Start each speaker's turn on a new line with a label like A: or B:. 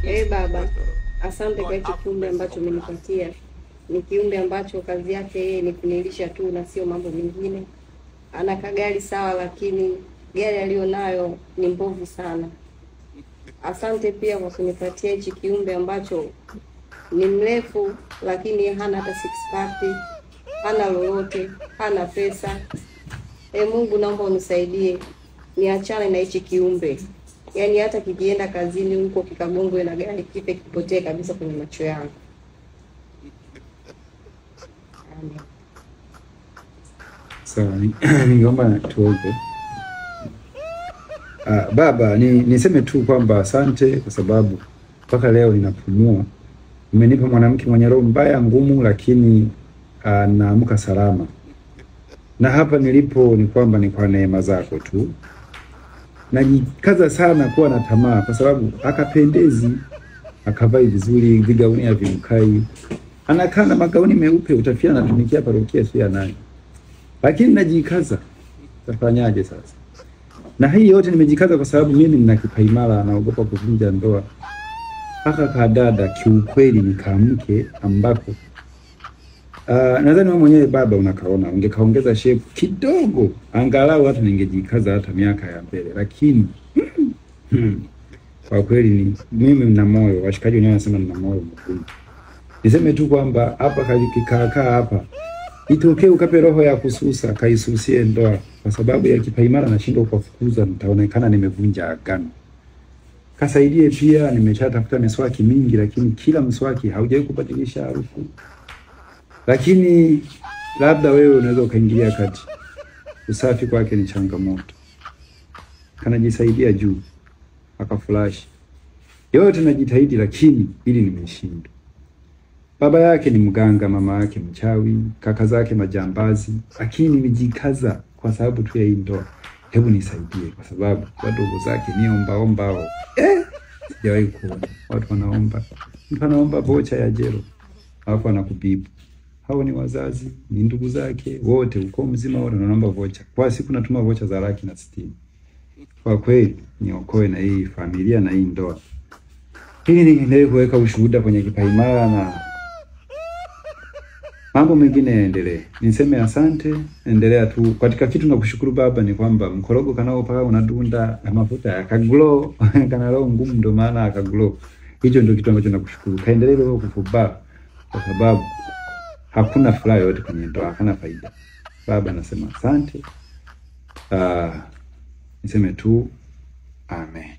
A: Baba, asante kwa hiki kiumbe ambacho umenipatia. Ni kiumbe ambacho kazi yake yeye ni kunilisha tu na sio mambo mengine. Ana kagari sawa, lakini gari alionayo ni mbovu sana. Asante pia kwa kunipatia hiki kiumbe ambacho ni mrefu lakini hana hata six pack, hana lolote, hana pesa. Mungu, naomba unisaidie niachane na hichi kiumbe. Yaani hata kikienda kazini huko kikagongwe na gari kipe kipotee kabisa kwenye macho yangu. Amen.
B: Sawa, ningeomba tuombe. Baba, niseme tu kwamba asante kwa sababu mpaka leo ninapumua. Umenipa mwanamke mwenye roho mbaya ngumu, lakini naamka salama. Na hapa nilipo ni kwamba ni kwa neema zako tu. Najikaza sana kuwa na tamaa kwa sababu akapendezi, akavai vizuri, vigauni havimkai. Anakaa na magauni meupe, utafia anatumikia parokia sio nani. Lakini najikaza. Tafanyaje sasa? Na hii yote nimejikaza kwa sababu mimi nina kipaimara, naogopa kuvunja ndoa. Aka kadada kiukweli nikamke ambako nadhani wewe mwenyewe baba unakaona, ungekaongeza shape kidogo angalau hata ningejikaza hata miaka ya mbele, lakini kwa kweli ni mimi nina moyo, washikaji wenyewe wanasema nina moyo mkubwa. Niseme tu kwamba hapa kalikikakaa hapa itokee ukape roho ya kususa, kaisusie ndoa kwa sababu ya kipaimara nashindwa kufukuza, nitaonekana nimevunja agano. Kasaidie pia, nimeshatafuta miswaki mingi lakini kila mswaki haujawahi kubadilisha harufu. Lakini labda wewe unaweza ukaingilia kati. Usafi kwake ni changamoto. Kanajisaidia juu, akaflash. Yote najitahidi lakini ili nimeshindwa. Baba yake ni mganga, mama yake mchawi, kaka zake majambazi, lakini nimejikaza kwa sababu tu ya hii ndoa. Hebu nisaidie kwa sababu wadogo zake ni omba. Sijawahi kuona watu wanaomba. Mtu anaomba vocha ya jero, alafu anakubibu. Hao ni wazazi, ni ndugu zake, wote uko mzima wote wanaomba vocha. Kwa siku natuma vocha za 160. Kwa kweli niokoe na hii familia na hii ndoa. Hili niendelee kuweka ushuhuda kwenye kipaimara na mambo mengine yaendelee. Niseme asante, endelea tu. Katika kitu na kushukuru baba ni kwamba mkorogo kanao paka unadunda na mafuta yakaglow, kana roho ngumu ndo maana akaglow. Hicho ndio kitu ambacho nakushukuru. Kaendelee wewe kufuba kwa sababu hakuna furaha yote kwenye ndoa, hakuna faida. Baba nasema asante. Niseme tu amen.